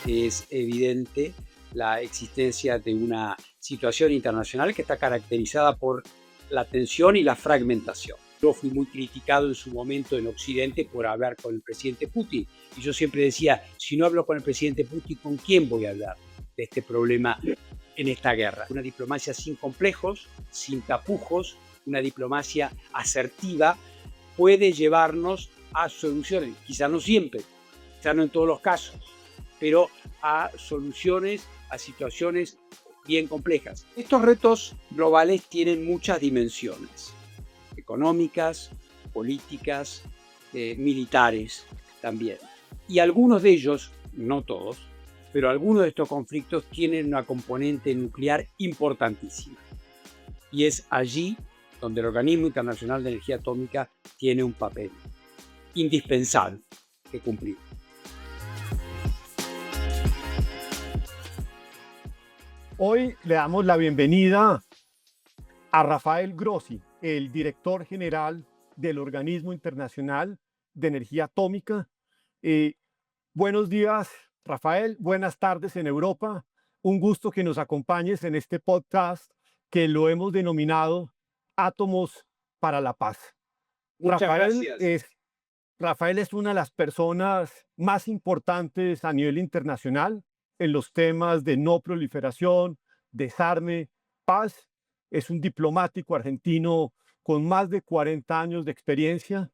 es evidente la existencia de una situación internacional que está caracterizada por la tensión y la fragmentación. Yo fui muy criticado en su momento en Occidente por hablar con el presidente Putin. Y yo siempre decía, si no hablo con el presidente Putin, ¿con quién voy a hablar de este problema en esta guerra? Una diplomacia sin complejos, sin tapujos, una diplomacia asertiva puede llevarnos a soluciones, quizás no siempre, quizás no en todos los casos, pero a soluciones, a situaciones bien complejas. Estos retos globales tienen muchas dimensiones, económicas, políticas, militares también. Y algunos de ellos, no todos, pero algunos de estos conflictos tienen una componente nuclear importantísima. Y es allí donde el Organismo Internacional de Energía Atómica tiene un papel indispensable que cumplir. Hoy le damos la bienvenida a Rafael Grossi, el director general del Organismo Internacional de Energía Atómica. Buenos días, Rafael. Buenas tardes en Europa. Un gusto que nos acompañes en este podcast que lo hemos denominado Átomos para la Paz. Muchas gracias. Rafael es una de las personas más importantes a nivel internacional en los temas de no proliferación, desarme, paz. Es un diplomático argentino con más de 40 años de experiencia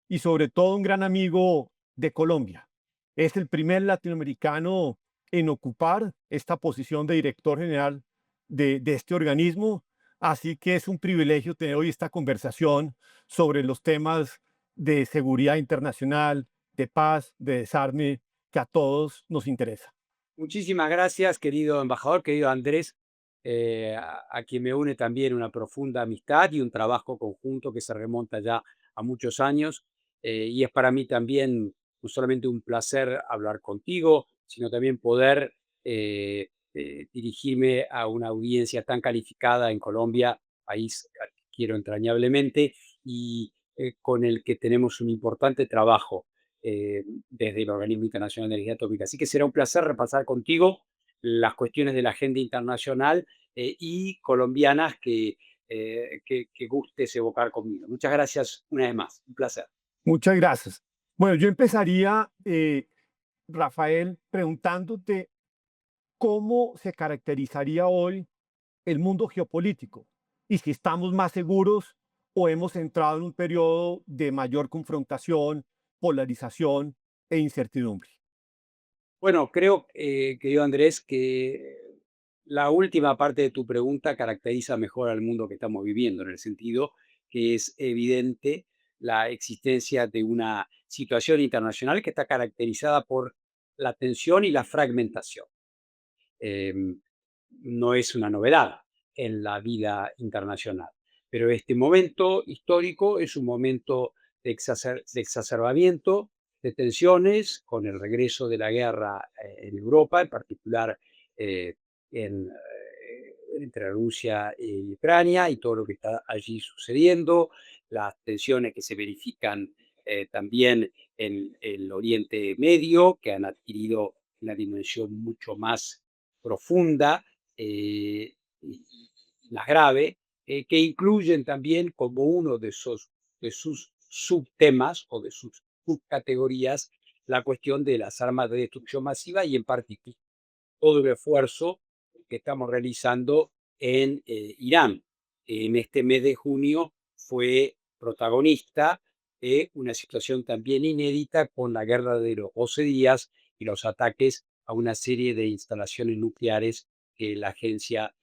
y sobre todo un gran amigo de Colombia. Es el primer latinoamericano en ocupar esta posición de director general de este organismo, así que es un privilegio tener hoy esta conversación sobre los temas de seguridad internacional, de paz, de desarme, que a todos nos interesa. Muchísimas gracias, querido embajador, querido Andrés, a quien me une también una profunda amistad y un trabajo conjunto que se remonta ya a muchos años. Y es para mí también no solamente un placer hablar contigo, sino también poder dirigirme a una audiencia tan calificada en Colombia, país al que quiero entrañablemente y con el que tenemos un importante trabajo desde el Organismo Internacional de Energía Atómica. Así que será un placer repasar contigo las cuestiones de la agenda internacional y colombianas que gustes evocar conmigo. Muchas gracias una vez más. Un placer. Muchas gracias. Bueno, yo empezaría, Rafael, preguntándote cómo se caracterizaría hoy el mundo geopolítico y si estamos más seguros o hemos entrado en un periodo de mayor confrontación, polarización e incertidumbre. Bueno, creo, querido Andrés, que la última parte de tu pregunta caracteriza mejor al mundo que estamos viviendo, en el sentido que es evidente la existencia de una situación internacional que está caracterizada por la tensión y la fragmentación. Em, no es una novedad en la vida internacional, pero este momento histórico es un momento de exacerbamiento de tensiones con el regreso de la guerra en Europa, en particular eh, entre Rusia y Ucrania y todo lo que está allí sucediendo, las tensiones que se verifican también en el Oriente Medio, que han adquirido una dimensión mucho más profunda y más grave, que incluyen también como uno de sus subtemas o de sus subcategorías la cuestión de las armas de destrucción masiva y en particular todo el esfuerzo que estamos realizando en Irán. En este mes de junio fue protagonista de una situación también inédita con la guerra de los 12 días y los ataques a una serie de instalaciones nucleares que la agencia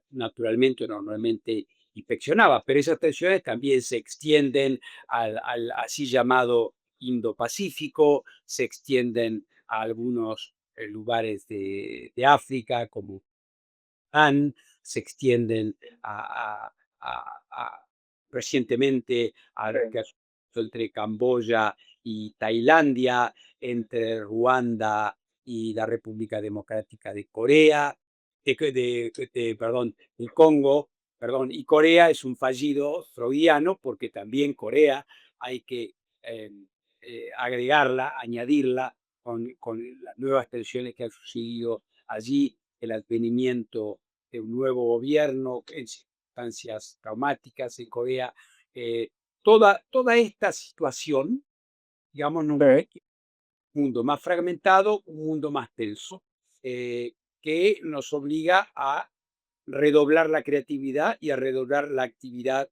naturalmente o normalmente inspeccionaba. Pero esas tensiones también se extienden al así llamado Indo-Pacífico, se extienden a algunos lugares de África como Han, se extienden recientemente a lo que ha sucedido entre Camboya y Tailandia, entre Ruanda y la República Democrática de Corea, perdón, el Congo, perdón, y Corea es un fallido freudiano porque también Corea hay que agregarla, añadirla con las nuevas tensiones que han sucedido allí, el advenimiento de un nuevo gobierno en circunstancias traumáticas en Corea, eh, toda esta situación, digamos, nos Sí. muestra un mundo más fragmentado, un mundo más tenso, que nos obliga a redoblar la creatividad y a redoblar la actividad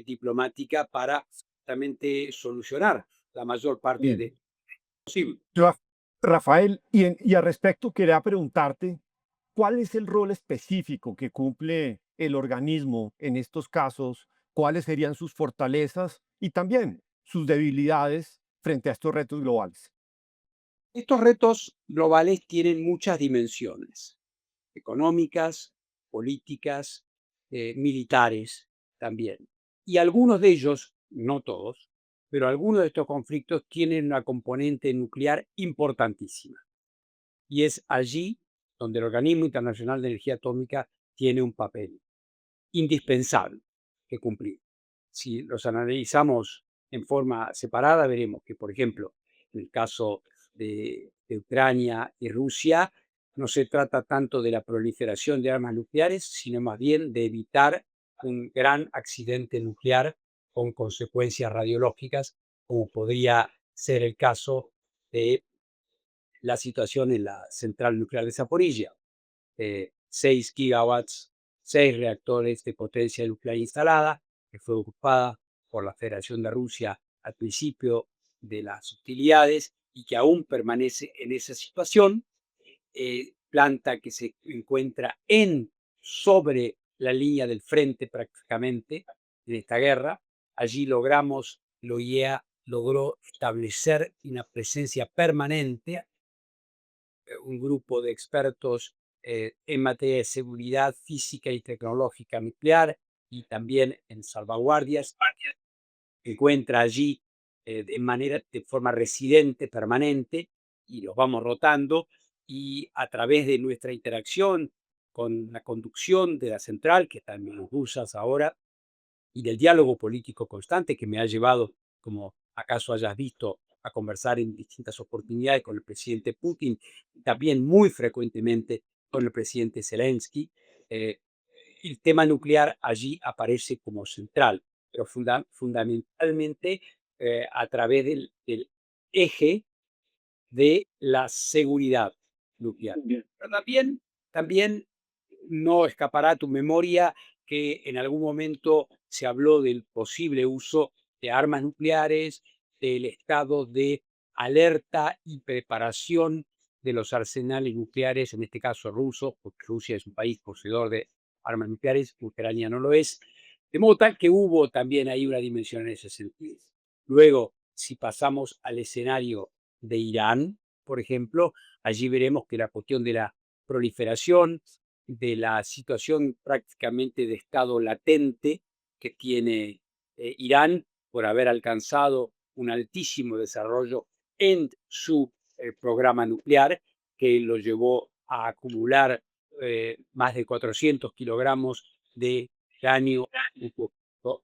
diplomática para justamente solucionar la mayor parte Bien. de posible. Ra- Rafael, y al respecto quería preguntarte, ¿cuál es el rol específico que cumple el organismo en estos casos? ¿Cuáles serían sus fortalezas y también sus debilidades frente a estos retos globales? Estos retos globales tienen muchas dimensiones, económicas, políticas, militares también. Y algunos de ellos, no todos, pero algunos de estos conflictos tienen una componente nuclear importantísima. Y es allí donde el Organismo Internacional de Energía Atómica tiene un papel indispensable que cumplir. Si los analizamos en forma separada, veremos que, por ejemplo, en el caso de Ucrania y Rusia, no se trata tanto de la proliferación de armas nucleares, sino más bien de evitar un gran accidente nuclear con consecuencias radiológicas, como podría ser el caso de la situación en la central nuclear de Zaporilla. 6 gigawatts, 6 reactores de potencia nuclear instalada, que fue ocupada por la Federación de Rusia al principio de las hostilidades y que aún permanece en esa situación, planta que se encuentra sobre la línea del frente prácticamente de esta guerra. Allí logramos, la OIEA logró establecer una presencia permanente, un grupo de expertos en materia de seguridad física y tecnológica nuclear y también en salvaguardias. Encuentra allí de forma residente, permanente, y los vamos rotando. Y a través de nuestra interacción con la conducción de la central, que también los usas ahora, y del diálogo político constante que me ha llevado, como acaso hayas visto, a conversar en distintas oportunidades con el presidente Putin, también muy frecuentemente con el presidente Zelensky. eh, el tema nuclear allí aparece como central, pero fundamentalmente a través del eje de la seguridad nuclear. Bien. Pero también no escapará a tu memoria que en algún momento se habló del posible uso de armas nucleares, del estado de alerta y preparación de los arsenales nucleares, en este caso rusos, porque Rusia es un país poseedor de armas nucleares, Ucrania no lo es, de modo tal que hubo también ahí una dimensión en ese sentido. Luego, si pasamos al escenario de Irán, por ejemplo, allí veremos que la cuestión de la proliferación, de la situación prácticamente de estado latente que tiene Irán por haber alcanzado un altísimo desarrollo en su programa nuclear, que lo llevó a acumular más de 400 kilogramos de uranio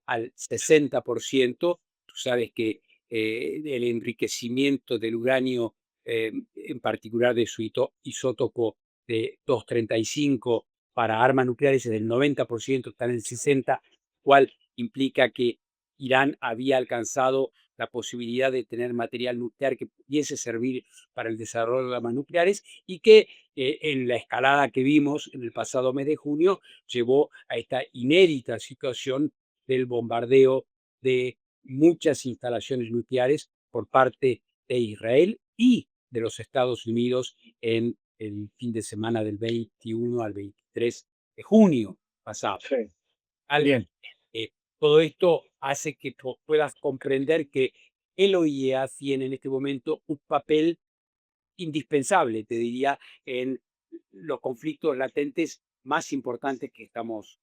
al 60%. Tú sabes que el enriquecimiento del uranio, en particular de su isótopo de 235 para armas nucleares es del 90%, está en el 60%, cual implica que Irán había alcanzado la posibilidad de tener material nuclear que pudiese servir para el desarrollo de armas nucleares y que en la escalada que vimos en el pasado mes de junio llevó a esta inédita situación del bombardeo de muchas instalaciones nucleares por parte de Israel y de los Estados Unidos en el fin de semana del 21 al 23 de junio pasado. Sí. Al- Bien. eh, Todo esto hace que puedas comprender que el OIEA tiene en este momento un papel indispensable, te diría, en los conflictos latentes más importantes que estamos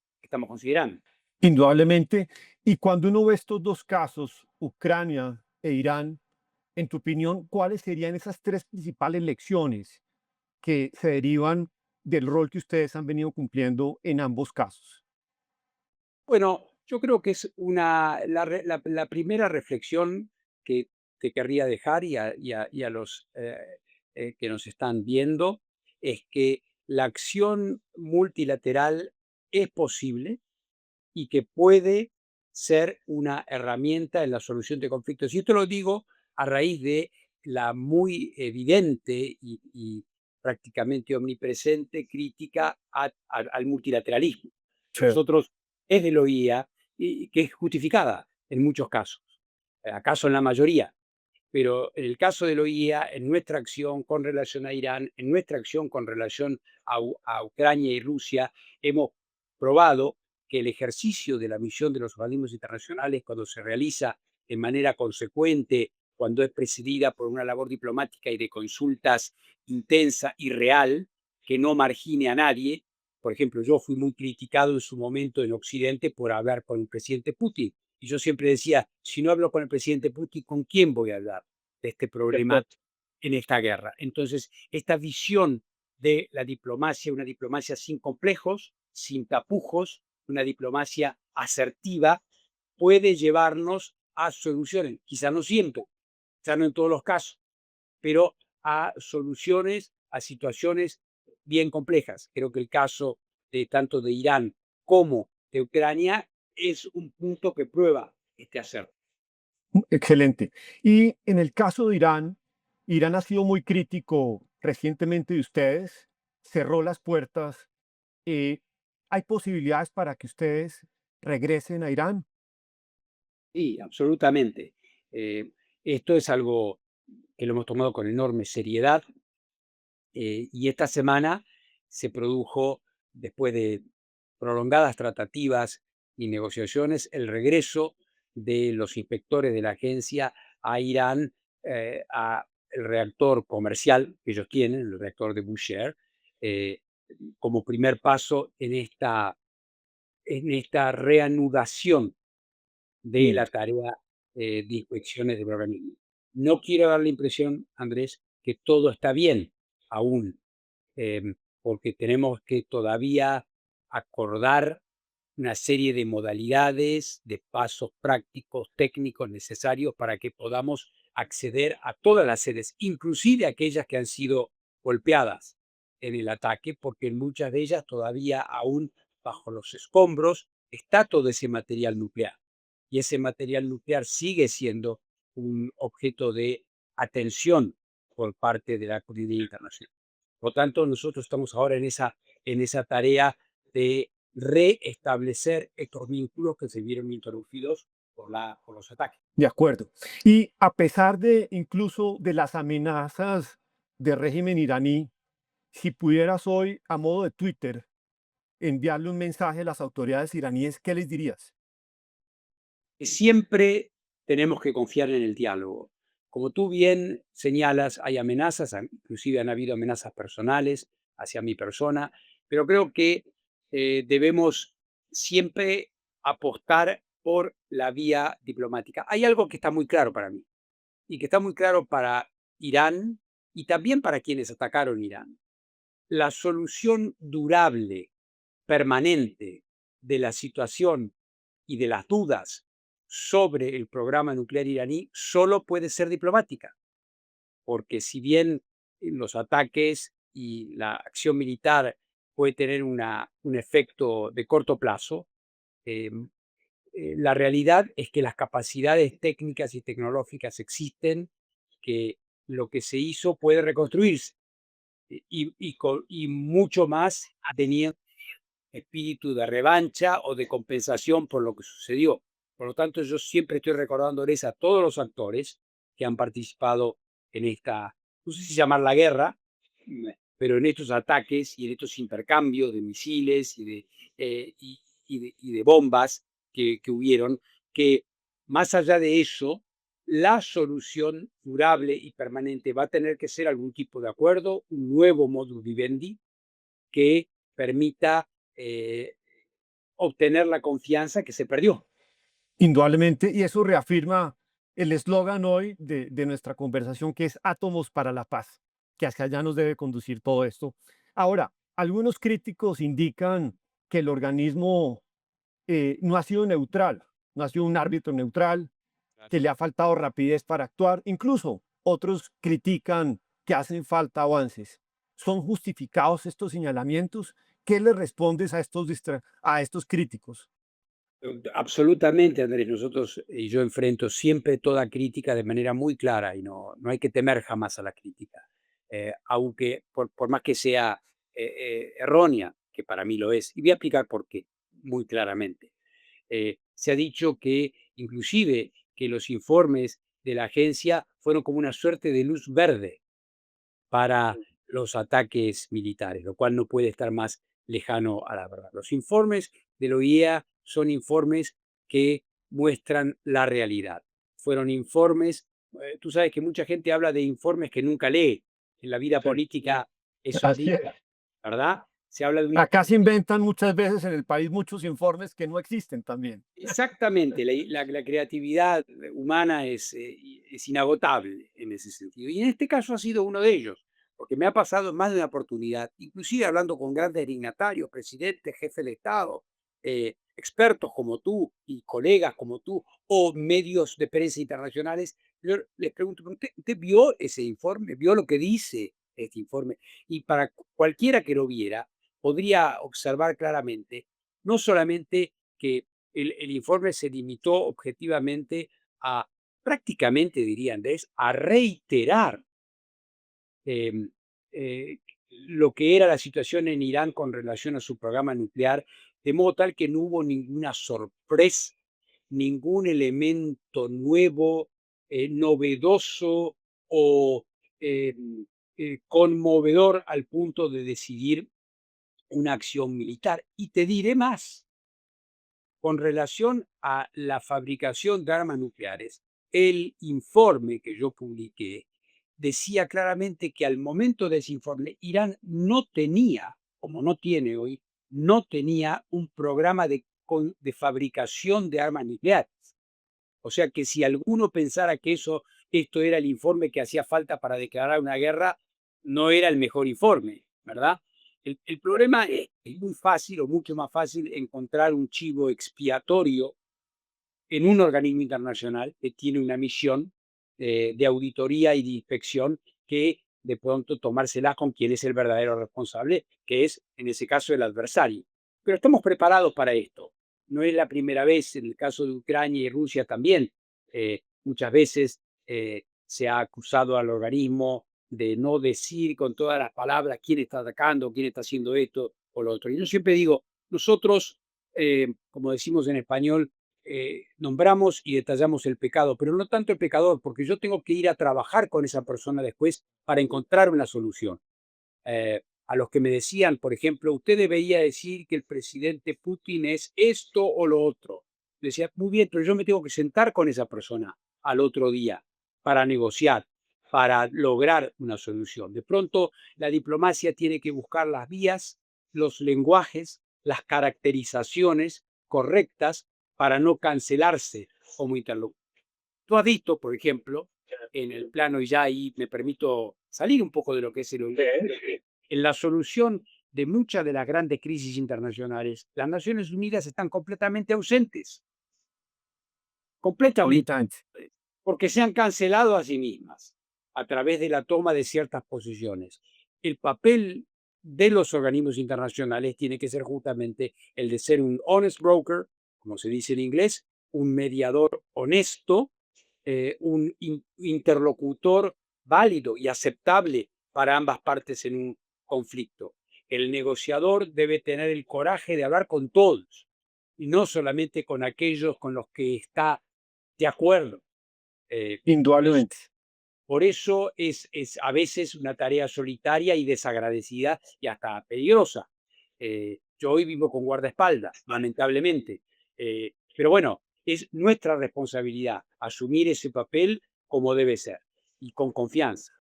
considerando. Indudablemente. Y cuando uno ve estos dos casos, Ucrania e Irán, en tu opinión, ¿cuáles serían esas tres principales lecciones que se derivan del rol que ustedes han venido cumpliendo en ambos casos? Bueno, yo creo que es la primera reflexión que te querría dejar y a los que nos están viendo es que la acción multilateral es posible y que puede ser una herramienta en la solución de conflictos. Y esto lo digo a raíz de la muy evidente y prácticamente omnipresente crítica al multilateralismo. Sí. Nosotros es de la OIA y que es justificada en muchos casos, acaso en la mayoría, pero en el caso de la OIA, en nuestra acción con relación a Irán, en nuestra acción con relación a Ucrania y Rusia, hemos probado que el ejercicio de la misión de los organismos internacionales, cuando se realiza de manera consecuente, cuando es precedida por una labor diplomática y de consultas intensa y real, que no margine a nadie. Por ejemplo, yo fui muy criticado en su momento en Occidente por hablar con el presidente Putin. Y yo siempre decía, si no hablo con el presidente Putin, ¿con quién voy a hablar de este De problema acuerdo. en esta guerra? Entonces, esta visión de la diplomacia, una diplomacia sin complejos, sin tapujos, una diplomacia asertiva, puede llevarnos a soluciones, quizá no siempre, quizá no en todos los casos, pero a soluciones, a situaciones bien complejas. Creo que el caso de tanto de Irán como de Ucrania es un punto que prueba este acerto. Excelente. Y en el caso de Irán, Irán ha sido muy crítico recientemente de ustedes, cerró las puertas. ¿Hay posibilidades para que ustedes regresen a Irán? Sí, absolutamente. Eh, Esto es algo que lo hemos tomado con enorme seriedad. Y esta semana se produjo, después de prolongadas tratativas y negociaciones, el regreso de los inspectores de la agencia a Irán, a el reactor comercial que ellos tienen, el reactor de Bushehr, eh, como primer paso en esta reanudación de Sí. la tarea de inspecciones del organismo. No quiero dar la impresión, Andrés, que todo está bien aún, porque tenemos que todavía acordar una serie de modalidades, de pasos prácticos, técnicos necesarios para que podamos acceder a todas las sedes, inclusive aquellas que han sido golpeadas en el ataque, porque en muchas de ellas todavía aún bajo los escombros está todo ese material nuclear. Y ese material nuclear sigue siendo un objeto de atención por parte de la comunidad internacional. Por lo tanto, nosotros estamos ahora en esa tarea de reestablecer estos vínculos que se vieron interrumpidos por los ataques. De acuerdo. Y a pesar de incluso de las amenazas del régimen iraní, si pudieras hoy, a modo de Twitter, enviarle un mensaje a las autoridades iraníes, ¿qué les dirías? Que siempre tenemos que confiar en el diálogo. Como tú bien señalas, hay amenazas, inclusive han habido amenazas personales hacia mi persona, pero creo que debemos siempre apostar por la vía diplomática. Hay algo que está muy claro para mí y que está muy claro para Irán y también para quienes atacaron Irán. La solución durable, permanente de la situación y de las dudas sobre el programa nuclear iraní solo puede ser diplomática, porque si bien los ataques y la acción militar puede tener un efecto de corto plazo, eh, la realidad es que las capacidades técnicas y tecnológicas existen, que lo que se hizo puede reconstruirse y mucho más teniendo espíritu de revancha o de compensación por lo que sucedió. Por lo tanto, yo siempre estoy recordándoles a todos los actores que han participado en esta, no sé si llamar la guerra, pero en estos ataques y en estos intercambios de misiles y de bombas que hubieron, que más allá de eso, la solución durable y permanente va a tener que ser algún tipo de acuerdo, un nuevo modus vivendi que permita eh, obtener la confianza que se perdió. Indudablemente, y eso reafirma el eslogan hoy de nuestra conversación, que es átomos para la paz, que hacia allá nos debe conducir todo esto. Ahora, algunos críticos indican que el organismo no ha sido neutral, no ha sido un árbitro neutral, que le ha faltado rapidez para actuar. Incluso otros critican que hacen falta avances. ¿Son justificados estos señalamientos? ¿Qué le respondes a a estos críticos? Absolutamente, Andrés. Nosotros y yo enfrento siempre toda crítica de manera muy clara y no hay que temer jamás a la crítica. Aunque por más que sea errónea, que para mí lo es, y voy a explicar por qué muy claramente. Se ha dicho que inclusive que los informes de la agencia fueron como una suerte de luz verde para los ataques militares, lo cual no puede estar más lejano a la verdad. Los informes de la OIEA son informes que muestran la realidad. Fueron informes, tú sabes que mucha gente habla de informes que nunca lee. En la vida Sí. política eso Así es. aplica, ¿verdad? Se habla de un Acá se inventan muchas veces en el país muchos informes que no existen también. exactamente, la creatividad humana es inagotable en ese sentido. Y en este caso ha sido uno de ellos, porque me ha pasado en más de una oportunidad, inclusive hablando con grandes dignatarios, presidentes, jefes de Estado, expertos como tú y colegas como tú, o medios de prensa internacionales. Yo les pregunto: "¿Pero usted vio ese informe? ¿Vio lo que dice este informe?". Y para cualquiera que lo viera, podría observar claramente, no solamente que el informe se limitó objetivamente a, prácticamente diría Andrés, a reiterar em, eh, lo que era la situación en Irán con relación a su programa nuclear, de modo tal que no hubo ninguna sorpresa, ningún elemento nuevo, novedoso o em, conmovedor al punto de decidir una acción militar. Y te diré más, con relación a la fabricación de armas nucleares, el informe que yo publiqué decía claramente que al momento de ese informe, Irán no tenía, como no tiene hoy, no tenía un programa de fabricación de armas nucleares. O sea que si alguno pensara que esto era el informe que hacía falta para declarar una guerra, no era el mejor informe, ¿verdad? El problema es muy fácil o mucho más fácil encontrar un chivo expiatorio en un organismo internacional que tiene una misión de auditoría y de inspección, que de pronto tomársela con quien es el verdadero responsable, que es en ese caso el adversario. Pero estamos preparados para esto. No es la primera vez, en el caso de Ucrania y Rusia también, muchas veces se ha acusado al organismo de no decir con todas las palabras quién está atacando, quién está haciendo esto o lo otro. Y yo siempre digo, nosotros, como decimos en español, nombramos y detallamos el pecado, pero no tanto el pecador, porque yo tengo que ir a trabajar con esa persona después para encontrar una solución. A los que me decían, por ejemplo, usted debería decir que el presidente Putin es esto o lo otro. Decía, muy bien, pero yo me tengo que sentar con esa persona al otro día para negociar, para lograr una solución. De pronto, la diplomacia tiene que buscar las vías, los lenguajes, las caracterizaciones correctas para no cancelarse como interlocutor. Tú has visto, por ejemplo, en el plano, y ya ahí me permito salir un poco de lo que es en la solución de muchas de las grandes crisis internacionales, las Naciones Unidas están completamente ausentes, completamente, Ahorita. porque se han cancelado a sí mismas a través de la toma de ciertas posiciones. El papel de los organismos internacionales tiene que ser justamente el de ser un honest broker, como se dice en inglés, un mediador honesto, un interlocutor válido y aceptable para ambas partes en un conflicto. El negociador debe tener el coraje de hablar con todos y no solamente con aquellos con los que está de acuerdo. Eh, por eso, Indudablemente. por eso es a veces una tarea solitaria y desagradecida y hasta peligrosa. Yo hoy vivo con guardaespaldas, lamentablemente. Pero bueno, es nuestra responsabilidad asumir ese papel como debe ser y con confianza.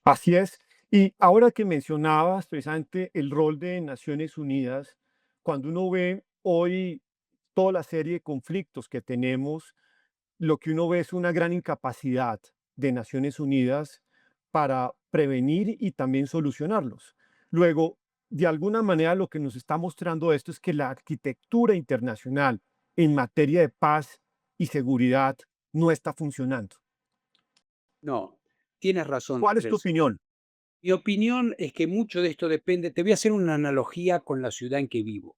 Así es. Y ahora que mencionabas precisamente el rol de Naciones Unidas, cuando uno ve hoy toda la serie de conflictos que tenemos, lo que uno ve es una gran incapacidad de Naciones Unidas para prevenir y también solucionarlos. Luego, de alguna manera lo que nos está mostrando esto es que la arquitectura internacional en materia de paz y seguridad no está funcionando. No, tienes razón, ¿Cuál es tu Andrés. opinión? Mi opinión es que mucho de esto depende. Te voy a hacer una analogía con la ciudad en que vivo,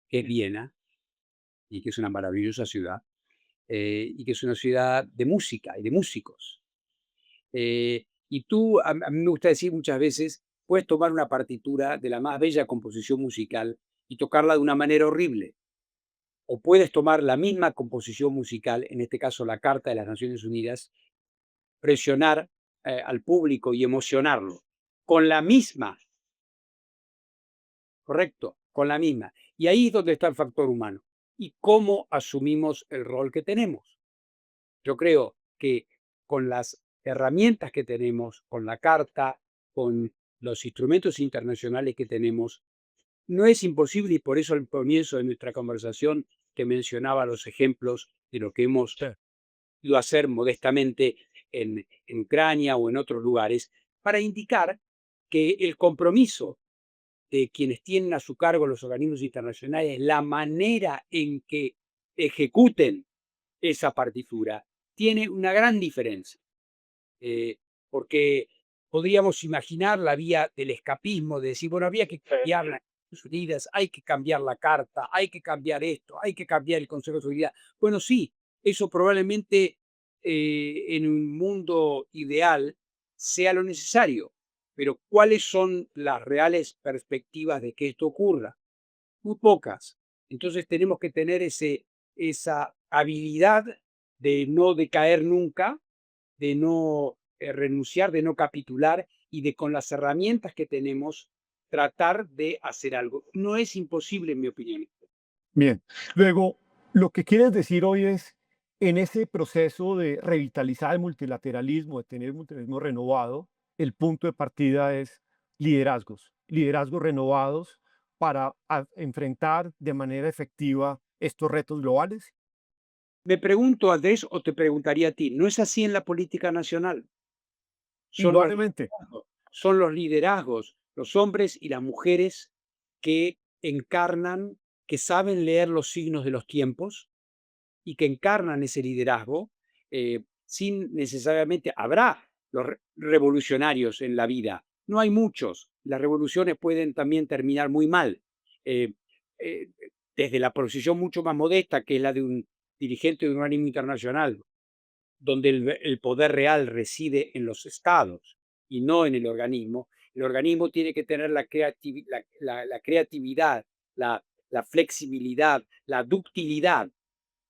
que es Viena, y que es una maravillosa ciudad, y que es una ciudad de música y de músicos. Y tú, a mí me gusta decir muchas veces, puedes tomar una partitura de la más bella composición musical y tocarla de una manera horrible. O puedes tomar la misma composición musical, en este caso la Carta de las Naciones Unidas, presionar al público y emocionarlo con la misma, correcto, con la misma. Y ahí es donde está el factor humano y cómo asumimos el rol que tenemos. Yo creo que con las herramientas que tenemos, con la carta, con los instrumentos internacionales que tenemos, no es imposible y por eso al comienzo de nuestra conversación te mencionaba los ejemplos de lo que hemos Sí. ido a hacer modestamente en Ucrania o en otros lugares, para indicar que el compromiso de quienes tienen a su cargo los organismos internacionales, la manera en que ejecuten esa partitura, tiene una gran diferencia. eh, Porque podríamos imaginar la vía del escapismo, de decir, bueno, había que Sí. cambiar las Naciones Unidas, hay que cambiar la carta, hay que cambiar esto, hay que cambiar el Consejo de Seguridad. Bueno, sí, eso probablemente en un mundo ideal sea lo necesario, pero ¿cuáles son las reales perspectivas de que esto ocurra? Muy pocas. Entonces tenemos que tener esa habilidad de no decaer nunca, de no renunciar, de no capitular y de con las herramientas que tenemos tratar de hacer algo. No es imposible, en mi opinión. Bien. Luego, lo que quieres decir hoy es, en ese proceso de revitalizar el multilateralismo, de tener un multilateralismo renovado, el punto de partida es liderazgos, liderazgos renovados para enfrentar de manera efectiva estos retos globales. Me pregunto, Andrés, o te preguntaría a ti, ¿no es así en la política nacional? Son los Indudablemente. liderazgos, son los liderazgos, los hombres y las mujeres que encarnan, que saben leer los signos de los tiempos y que encarnan ese liderazgo, sin necesariamente, habrá los revolucionarios en la vida, no hay muchos, las revoluciones pueden también terminar muy mal, eh, eh, desde la posición mucho más modesta, que es la de un dirigente de un organismo internacional, donde el poder real reside en los estados y no en el organismo tiene que tener la creatividad, la flexibilidad, la ductilidad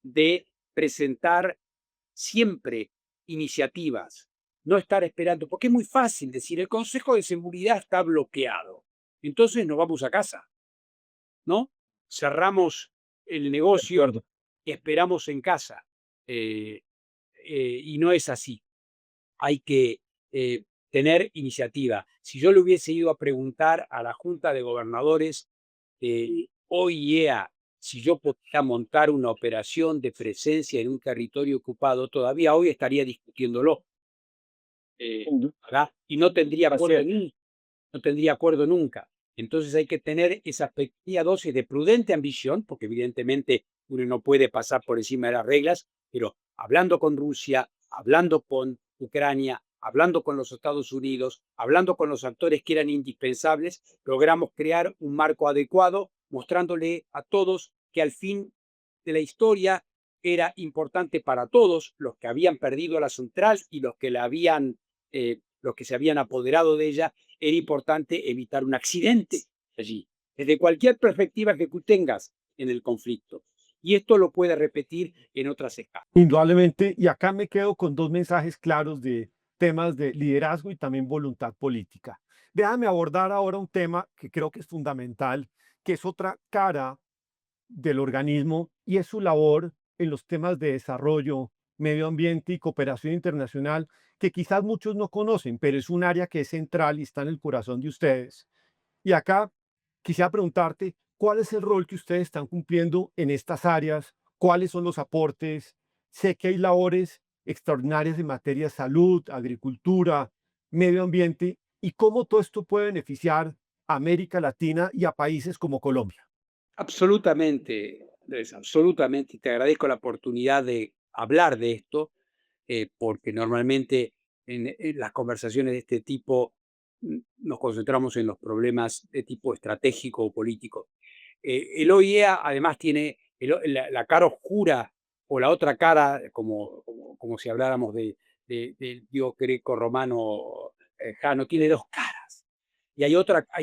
de presentar siempre iniciativas, no estar esperando, porque es muy fácil decir, el Consejo de Seguridad está bloqueado, entonces nos vamos a casa, ¿no? Cerramos el De negocio acuerdo. y esperamos en casa. eh, y no es así. Hay que tener iniciativa. Si yo le hubiese ido a preguntar a la Junta de Gobernadores de OIEA si yo podía montar una operación de presencia en un territorio ocupado, todavía hoy estaría discutiéndolo. Ujú. ¿Verdad? Y no tendría Así acuerdo es. nunca. No tendría acuerdo nunca. Entonces hay que tener esa pequeña dosis de prudente ambición, porque evidentemente uno no puede pasar por encima de las reglas, pero hablando con Rusia, hablando con Ucrania, hablando con los Estados Unidos, hablando con los actores que eran indispensables, logramos crear un marco adecuado, mostrándole a todos que al fin de la historia era importante para todos los que habían perdido la central y los que se habían apoderado de ella, era importante evitar un accidente allí, desde cualquier perspectiva que tú tengas en el conflicto. Y esto lo puede repetir en otras escalas. Indudablemente, y acá me quedo con dos mensajes claros de temas de liderazgo y también voluntad política. Déjame abordar ahora un tema que creo que es fundamental, que es otra cara del organismo y es su labor en los temas de desarrollo, medio ambiente y cooperación internacional, que quizás muchos no conocen, pero es un área que es central y está en el corazón de ustedes. Y acá quisiera preguntarte, ¿cuál es el rol que ustedes están cumpliendo en estas áreas? ¿Cuáles son los aportes? Sé que hay labores extraordinarias en materia de salud, agricultura, medio ambiente, y cómo todo esto puede beneficiar a América Latina y a países como Colombia. Absolutamente, Andrés, absolutamente. Y te agradezco la oportunidad de hablar de esto, porque normalmente en las conversaciones de este tipo nos concentramos en los problemas de tipo estratégico o político. El OIEA además tiene la cara oscura o la otra cara, como si habláramos del dios greco-romano Jano, tiene dos caras. Y hay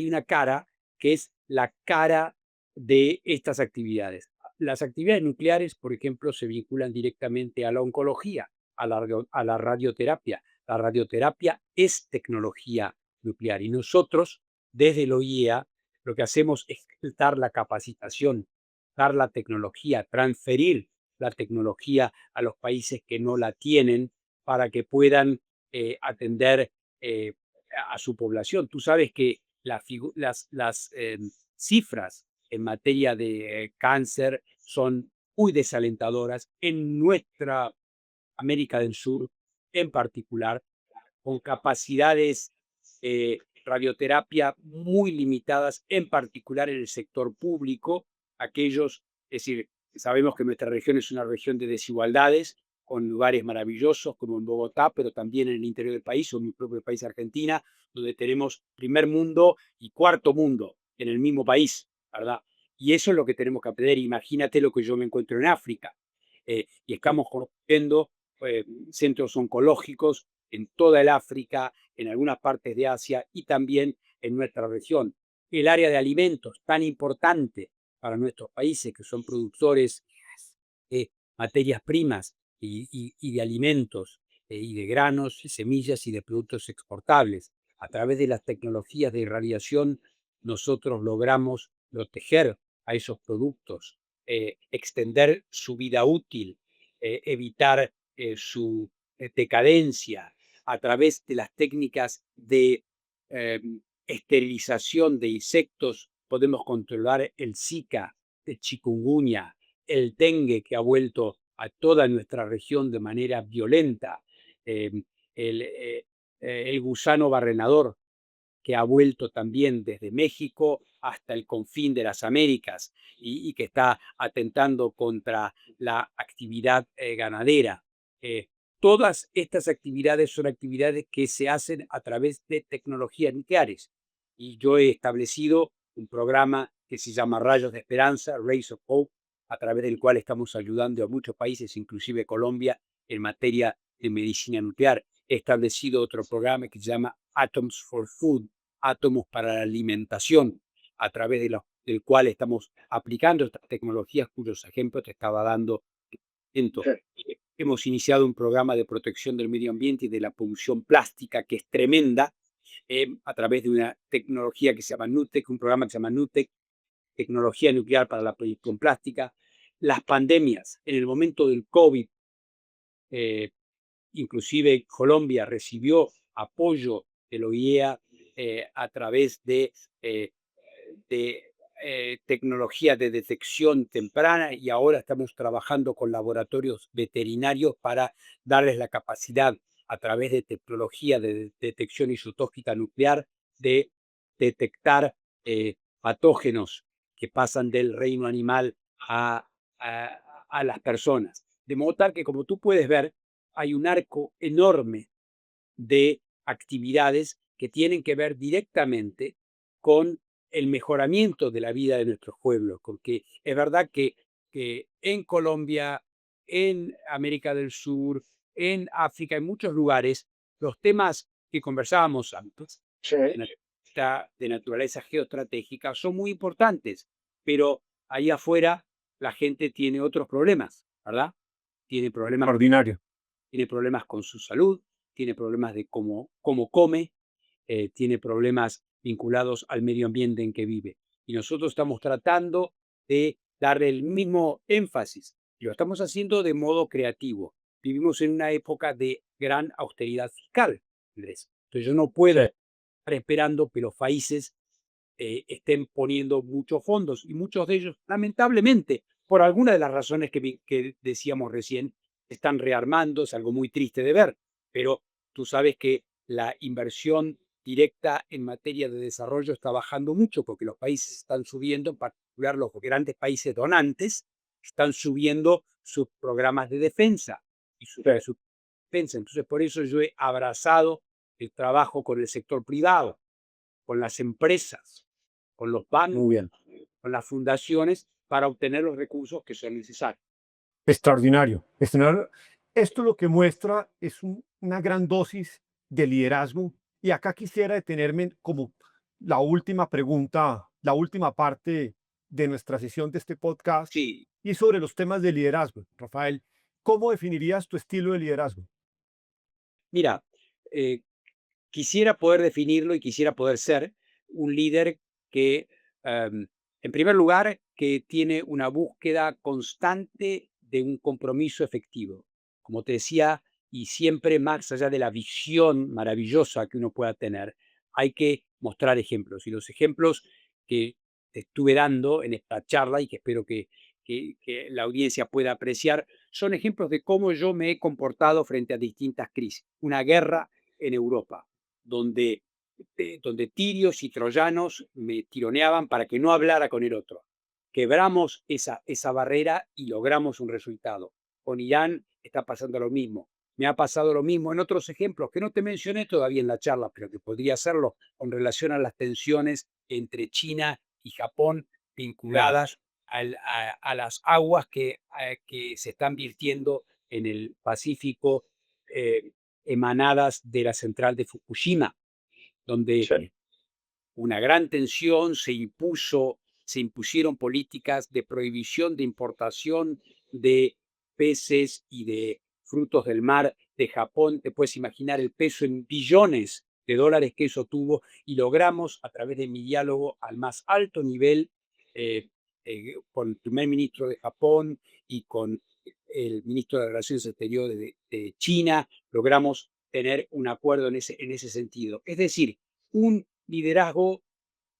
una cara que es la cara de estas actividades. Las actividades nucleares, por ejemplo, se vinculan directamente a la oncología, a la radioterapia. La radioterapia es tecnología nuclear y nosotros, desde el OIEA, lo que hacemos es dar la capacitación, dar la tecnología, transferir la tecnología a los países que no la tienen para que puedan atender eh, a su población. Tú sabes que las cifras en materia de cáncer son muy desalentadoras en nuestra América del Sur en particular, con capacidades radioterapia muy limitadas, en particular en el sector público, aquellos, es decir, sabemos que nuestra región es una región de desigualdades, con lugares maravillosos como en Bogotá, pero también en el interior del país, o en mi propio país, Argentina, donde tenemos primer mundo y cuarto mundo en el mismo país, ¿verdad? Y eso es lo que tenemos que aprender. Imagínate lo que yo me encuentro en África. Y estamos construyendo centros oncológicos en toda el África, en algunas partes de Asia y también en nuestra región. El área de alimentos, tan importante para nuestros países que son productores de materias primas y de alimentos y de granos, semillas y de productos exportables. A través de las tecnologías de irradiación, nosotros logramos proteger a esos productos, extender su vida útil, evitar su decadencia a través de las técnicas de eh, esterilización de insectos. Podemos controlar el Zika, el chikungunya, el dengue que ha vuelto a toda nuestra región de manera violenta, eh, el gusano barrenador que ha vuelto también desde México hasta el confín de las Américas y que está atentando contra la actividad ganadera. Todas estas actividades son actividades que se hacen a través de tecnologías nucleares. Y yo he establecido un programa que se llama Rayos de Esperanza, Rays of Hope, a través del cual estamos ayudando a muchos países, inclusive Colombia, en materia de medicina nuclear. He establecido otro programa que se llama Atoms for Food, átomos para la alimentación, a través del cual estamos aplicando estas tecnologías cuyos ejemplos te estaba dando. Hemos iniciado un programa de protección del medio ambiente y de la polución plástica que es tremenda, a través de una tecnología que se llama NUTEC, un programa que se llama NUTEC, tecnología nuclear para la polución plástica. Las pandemias, en el momento del COVID, inclusive Colombia recibió apoyo del OIEA a través de tecnología de detección temprana y ahora estamos trabajando con laboratorios veterinarios para darles la capacidad a través de tecnología de detección isotóxica nuclear de detectar patógenos que pasan del reino animal a las personas. De modo tal que, como tú puedes ver, hay un arco enorme de actividades que tienen que ver directamente con el mejoramiento de la vida de nuestros pueblos, porque es verdad que en Colombia, en América del Sur, en África, en muchos lugares, los temas que conversábamos antes Sí. de naturaleza geoestratégica son muy importantes, pero ahí afuera la gente tiene otros problemas, ¿verdad? Tiene problemas Ordinario. tiene problemas con su salud, tiene problemas de cómo come, tiene problemas vinculados al medio ambiente en que vive. Y nosotros estamos tratando de darle el mismo énfasis. Y lo estamos haciendo de modo creativo. Vivimos en una época de gran austeridad fiscal, Andrés. Entonces yo no puedo Sí. estar esperando que los países estén poniendo muchos fondos y muchos de ellos, lamentablemente, por alguna de las razones que decíamos recién, están rearmando, es algo muy triste de ver, pero tú sabes que la inversión directa en materia de desarrollo está bajando mucho porque los países están subiendo, en particular los grandes países donantes, están subiendo sus programas de defensa y su Sí. defensa. Entonces, por eso yo he abrazado el trabajo con el sector privado. con las empresas, con los Muy bancos, bien. con las fundaciones para obtener los recursos que son necesarios. Extraordinario, extraordinario. Esto lo que muestra es una gran dosis de liderazgo. Y acá quisiera detenerme como la última pregunta, la última parte de nuestra sesión de este podcast Sí, y sobre los temas de liderazgo. Rafael, ¿cómo definirías tu estilo de liderazgo? mira, eh, quisiera poder definirlo y quisiera poder ser un líder que, en primer lugar, que tiene una búsqueda constante de un compromiso efectivo. Como te decía, y siempre más allá de la visión maravillosa que uno pueda tener, hay que mostrar ejemplos. Y los ejemplos que te estuve dando en esta charla y que espero que la audiencia pueda apreciar, son ejemplos de cómo yo me he comportado frente a distintas crisis. Una guerra en Europa donde, donde tirios y troyanos me tironeaban para que no hablara con el otro. Quebramos esa barrera y logramos un resultado. Con Irán está pasando lo mismo. Me ha pasado lo mismo en otros ejemplos que no te mencioné todavía en la charla, pero que podría hacerlo con relación a las tensiones entre China y Japón Ya, vinculadas a las aguas que se están virtiendo en el Pacífico, eh, emanadas de la central de Fukushima, donde sí. una gran tensión se impusieron políticas de prohibición de importación de peces y de frutos del mar de Japón. Te puedes imaginar el peso en billones de dólares que eso tuvo y logramos a través de mi diálogo al más alto nivel eh, con el primer ministro de Japón y con el ministro de Relaciones Exteriores de China, logramos tener un acuerdo en ese sentido. Es decir, un liderazgo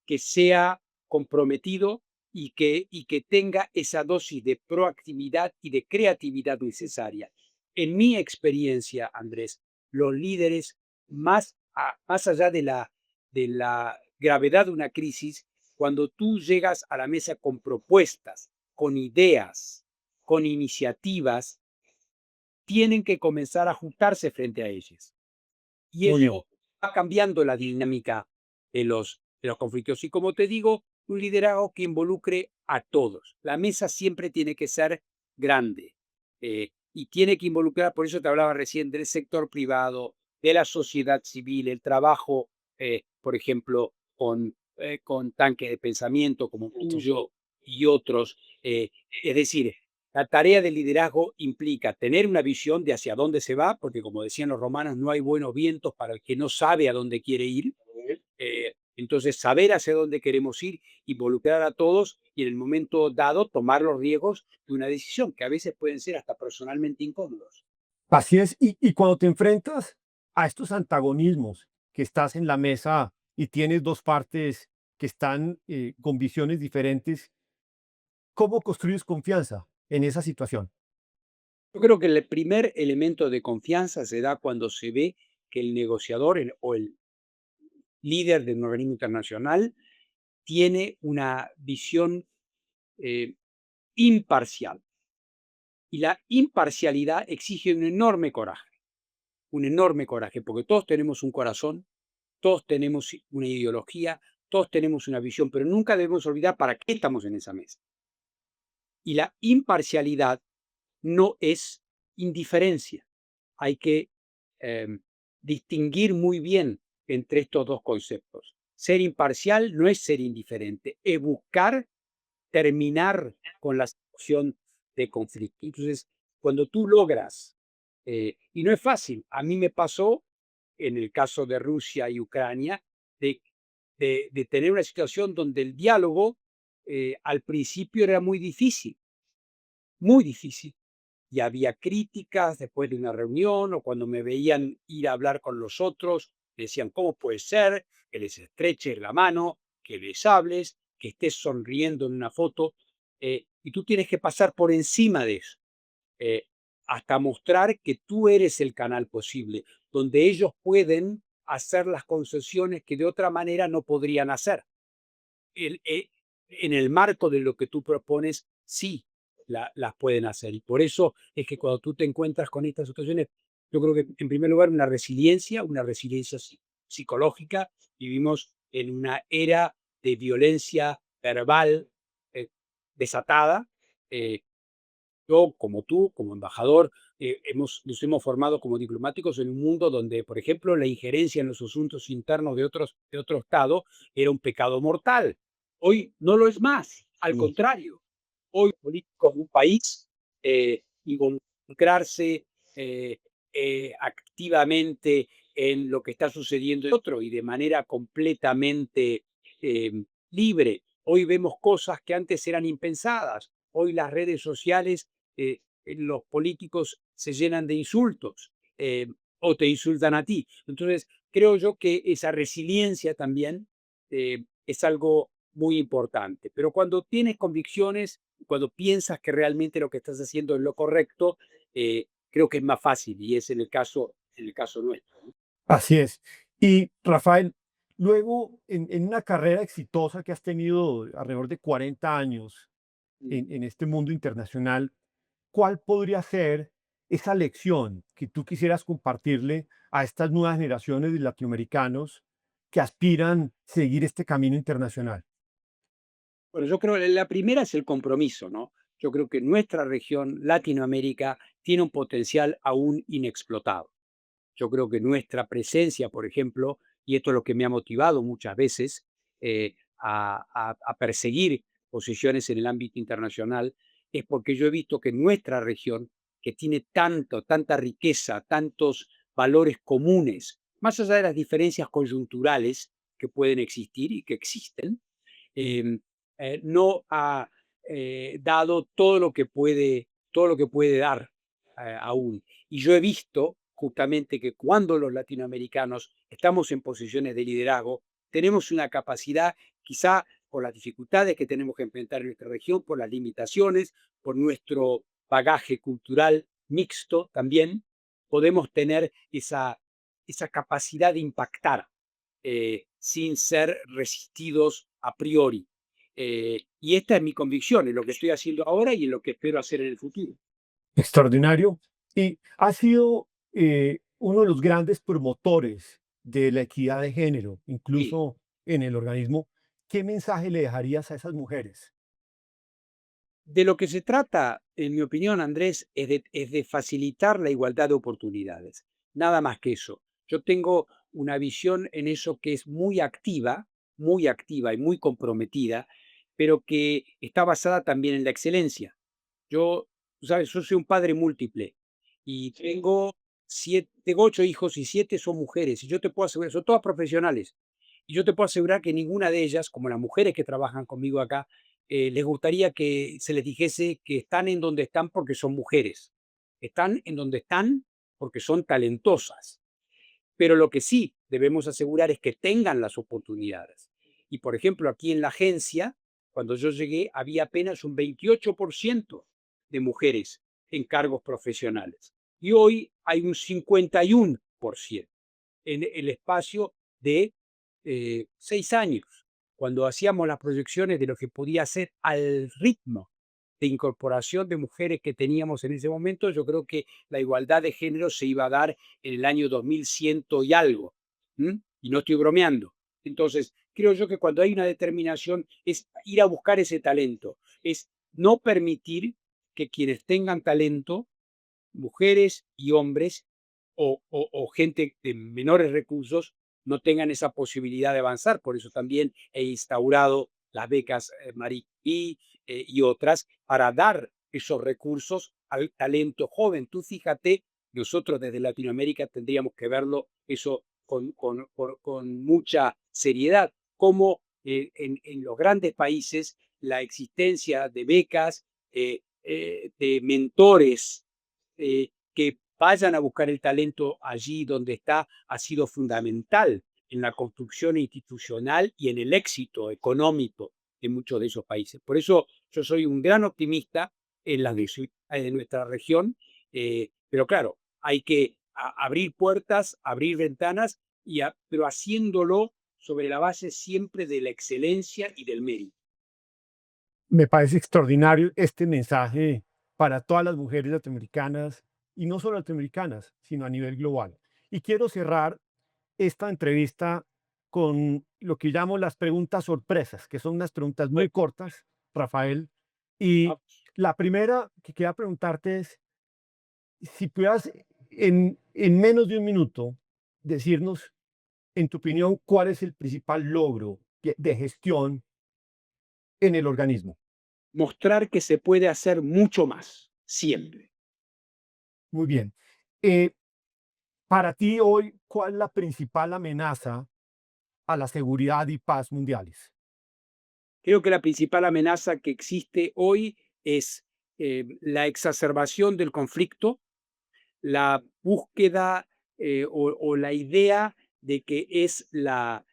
que sea comprometido y que tenga esa dosis de proactividad y de creatividad necesaria. En mi experiencia, Andrés, los líderes, más allá de la gravedad de una crisis, cuando tú llegas a la mesa con propuestas, con ideas, con iniciativas, tienen que comenzar a ajustarse frente a ellas. Y Muy bien. eso va cambiando la dinámica de los conflictos. Y como te digo, un liderazgo que involucre a todos. La mesa siempre tiene que ser grande y tiene que involucrar, por eso te hablaba recién del sector privado, de la sociedad civil, el trabajo, por ejemplo, con tanques de pensamiento como tuyo y otros. Es decir, la tarea del liderazgo implica tener una visión de hacia dónde se va, porque como decían los romanos, no hay buenos vientos para el que no sabe a dónde quiere ir. Entonces, saber hacia dónde queremos ir, involucrar a todos y en el momento dado tomar los riesgos de una decisión, que a veces pueden ser hasta personalmente incómodos. Así es. Y cuando te enfrentas a estos antagonismos, que estás en la mesa y tienes dos partes que están con visiones diferentes, ¿cómo construyes confianza en esa situación? Yo creo que el primer elemento de confianza se da cuando se ve que el negociador o el líder de un organismo internacional tiene una visión eh, imparcial. Y la imparcialidad exige un enorme coraje, porque todos tenemos un corazón, todos tenemos una ideología, todos tenemos una visión, pero nunca debemos olvidar para qué estamos en esa mesa. Y la imparcialidad no es indiferencia. Hay que em, distinguir muy bien entre estos dos conceptos. Ser imparcial no es ser indiferente, es buscar terminar con la situación de conflicto. Entonces, cuando tú logras, y no es fácil, a mí me pasó en el caso de Rusia y Ucrania, de, de tener una situación donde el diálogo al principio era muy difícil. Y había críticas después de una reunión o cuando me veían ir a hablar con los otros, decían, ¿cómo puede ser que les estreches la mano, que les hables, que estés sonriendo en una foto? Y tú tienes que pasar por encima de eso, eh, hasta mostrar que tú eres el canal posible, donde ellos pueden hacer las concesiones que de otra manera no podrían hacer el, en el marco de lo que tú propones, sí las pueden hacer. Y por eso es que cuando tú te encuentras con estas situaciones, yo creo que en primer lugar una resiliencia psicológica. Vivimos en una era de violencia verbal eh, desatada. Eh, yo, como tú, como embajador, nos hemos formado como diplomáticos en un mundo donde, por ejemplo, la injerencia en los asuntos internos de otro Estado era un pecado mortal. Hoy no lo es más, al Sí. contrario. Hoy políticos de un país involucrarse activamente en lo que está sucediendo en otro y de manera completamente libre. Hoy vemos cosas que antes eran impensadas. Hoy las redes sociales, los políticos se llenan de insultos o te insultan a ti. Entonces, creo yo que esa resiliencia también es algo muy importante. Pero cuando tienes convicciones, cuando piensas que realmente lo que estás haciendo es lo correcto, creo que es más fácil y es en el caso nuestro. ¿No? Así es. Y Rafael, luego en una carrera exitosa que has tenido alrededor de 40 años Mm. en este mundo internacional, ¿cuál podría ser esa lección que tú quisieras compartirle a estas nuevas generaciones de latinoamericanos que aspiran a seguir este camino internacional? Bueno, yo creo que la primera es el compromiso, ¿no? Yo creo que nuestra región, Latinoamérica, tiene un potencial aún inexplotado. Yo creo que nuestra presencia, por ejemplo, y esto es lo que me ha motivado muchas veces a perseguir posiciones en el ámbito internacional, es porque yo he visto que nuestra región, que tiene tanta riqueza, tantos valores comunes, más allá de las diferencias coyunturales que pueden existir y que existen, em, no ha dado todo lo que puede dar aún. Y yo he visto justamente que cuando los latinoamericanos estamos en posiciones de liderazgo, tenemos una capacidad, quizá por las dificultades que tenemos que enfrentar en nuestra región, por las limitaciones, por nuestro bagaje cultural mixto también, podemos tener esa capacidad de impactar sin ser resistidos a priori. Y esta es mi convicción, en lo que estoy haciendo ahora y en lo que espero hacer en el futuro. Extraordinario. Y ha sido uno de los grandes promotores de la equidad de género, Sí. incluso en el organismo. ¿Qué mensaje le dejarías a esas mujeres? De lo que se trata, en mi opinión, Andrés, es de facilitar la igualdad de oportunidades. Nada más que eso. Yo tengo una visión en eso que es muy activa y muy comprometida, pero que está basada también en la excelencia. Yo, tú sabes, yo soy un padre múltiple y tengo 8 hijos y 7 son mujeres. Y yo te puedo asegurar, son todas profesionales. Y yo te puedo asegurar que ninguna de ellas, como las mujeres que trabajan conmigo acá, les gustaría que se les dijese que están en donde están porque son mujeres. Están en donde están porque son talentosas. Pero lo que sí debemos asegurar es que tengan las oportunidades. Y, por ejemplo, aquí en la agencia, cuando yo llegué, había apenas un 28% de mujeres en cargos profesionales. Y hoy hay un 51% en el espacio de 6 años, cuando hacíamos las proyecciones de lo que podía ser al ritmo de incorporación de mujeres que teníamos en ese momento, yo creo que la igualdad de género se iba a dar en el año 2100 y algo. ¿M? Y no estoy bromeando. Entonces, creo yo que cuando hay una determinación es ir a buscar ese talento, es no permitir que quienes tengan talento, mujeres y hombres o gente de menores recursos, no tengan esa posibilidad de avanzar. Por eso también he instaurado las becas Marie Curie y otras para dar esos recursos al talento joven. Tú fíjate, nosotros desde Latinoamérica tendríamos que verlo eso con mucha seriedad, como en los grandes países la existencia de becas, de mentores que vayan a buscar el talento allí donde está, ha sido fundamental en la construcción institucional y en el éxito económico de muchos de esos países. Por eso yo soy un gran optimista en de nuestra región, pero claro, hay que abrir puertas, abrir ventanas, pero haciéndolo sobre la base siempre de la excelencia y del mérito. Me parece extraordinario este mensaje para todas las mujeres latinoamericanas y no solo latinoamericanas, sino a nivel global. Y quiero cerrar esta entrevista con lo que llamo las preguntas sorpresas, que son unas preguntas muy Bueno, cortas, Rafael. Y vamos. la primera que quería preguntarte es, si pudieras en menos de un minuto decirnos, en tu opinión, cuál es el principal logro de gestión en el organismo. Mostrar que se puede hacer mucho más, siempre. Muy bien. Eh, para ti hoy, ¿cuál es la principal amenaza a la seguridad y paz mundiales? Creo que la principal amenaza que existe hoy es la exacerbación del conflicto, la búsqueda o la idea de que es la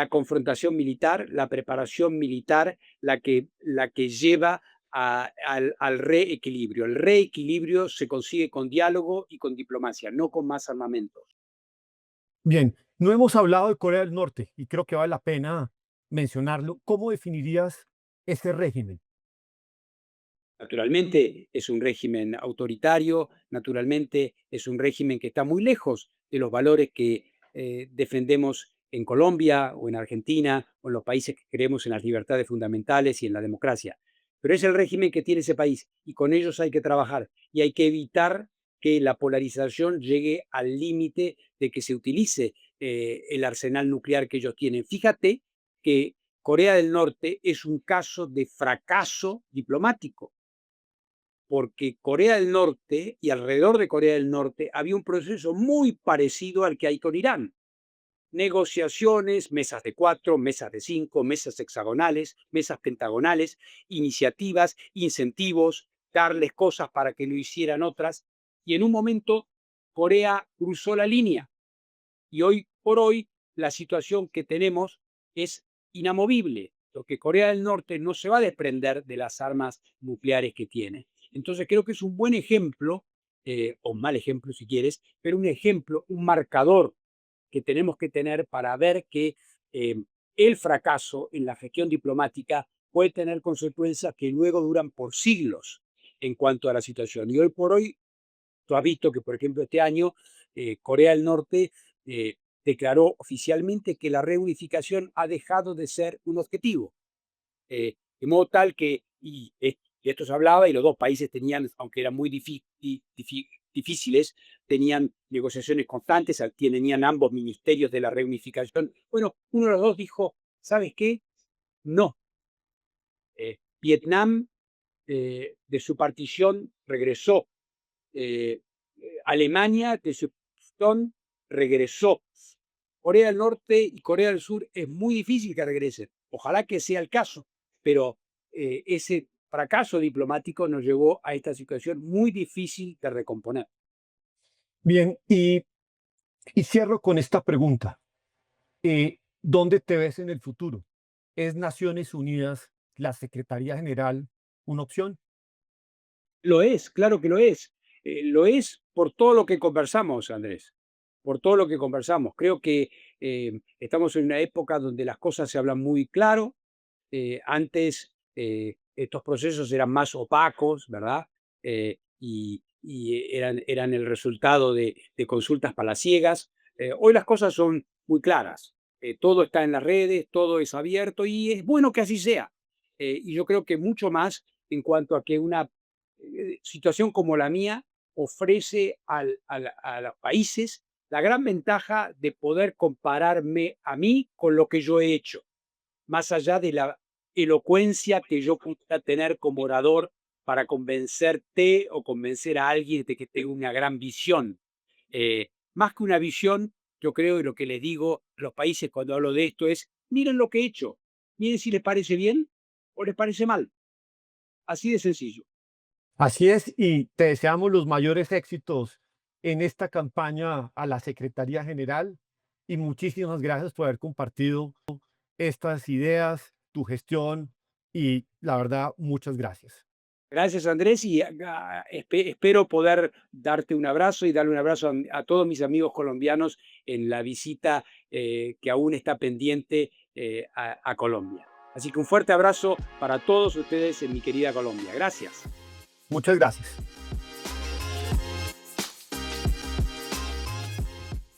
confrontación militar, la preparación militar, la que lleva al reequilibrio. El reequilibrio se consigue con diálogo y con diplomacia, no con más armamentos. Bien, no hemos hablado de Corea del Norte y creo que vale la pena mencionarlo. ¿Cómo definirías ese régimen? Naturalmente es un régimen autoritario, naturalmente es un régimen que está muy lejos de los valores que defendemos en Colombia o en Argentina o en los países que creemos en las libertades fundamentales y en la democracia. Pero es el régimen que tiene ese país y con ellos hay que trabajar y hay que evitar que la polarización llegue al límite de que se utilice el arsenal nuclear que ellos tienen. Fíjate que Corea del Norte es un caso de fracaso diplomático porque Corea del Norte y alrededor de Corea del Norte había un proceso muy parecido al que hay con Irán. Negociaciones, mesas de 4, mesas de 5, mesas hexagonales, mesas pentagonales, iniciativas, incentivos, darles cosas para que lo hicieran otras. Y en un momento Corea cruzó la línea y hoy por hoy la situación que tenemos es inamovible, porque Corea del Norte no se va a desprender de las armas nucleares que tiene. Entonces creo que es un buen ejemplo, o un mal ejemplo si quieres, pero un ejemplo, un marcador que tenemos que tener para ver que el fracaso en la gestión diplomática puede tener consecuencias que luego duran por siglos en cuanto a la situación. Y hoy por hoy tú has visto que, por ejemplo, este año Corea del Norte declaró oficialmente que la reunificación ha dejado de ser un objetivo. De modo tal que, y esto se hablaba, y los dos países tenían, aunque eran muy difíciles, tenían negociaciones constantes, tenían ambos ministerios de la reunificación. Bueno, uno de los dos dijo, ¿sabes qué? No. Vietnam, de su partición, regresó. eh, Alemania de su posición regresó. Corea del Norte y Corea del Sur es muy difícil que regresen. Ojalá que sea el caso, pero ese fracaso diplomático nos llevó a esta situación muy difícil de recomponer. Bien, y cierro con esta pregunta. ¿Dónde te ves en el futuro? ¿Es Naciones Unidas, la Secretaría General, una opción? Lo es, claro que lo es. Lo es por todo lo que conversamos, Andrés, por todo lo que conversamos. Creo que estamos en una época donde las cosas se hablan muy claro. Antes estos procesos eran más opacos, ¿verdad? Y eran el resultado de consultas palaciegas. Hoy las cosas son muy claras. Todo está en las redes, todo es abierto y es bueno que así sea. Y yo creo que mucho más en cuanto a que una situación como la mía ofrece a los países la gran ventaja de poder compararme a mí con lo que yo he hecho más allá de la elocuencia que yo pueda tener como orador para convencerte o convencer a alguien de que tengo una gran visión. Más que una visión, yo creo y lo que les digo a los países cuando hablo de esto es, miren lo que he hecho, miren si les parece bien o les parece mal. Así de sencillo. Así es, y te deseamos los mayores éxitos en esta campaña a la Secretaría General y muchísimas gracias por haber compartido estas ideas, tu gestión y la verdad, muchas gracias. Gracias, Andrés, y espero poder darte un abrazo y darle un abrazo a todos mis amigos colombianos en la visita que aún está pendiente a Colombia. Así que un fuerte abrazo para todos ustedes en mi querida Colombia. Gracias. Muchas gracias.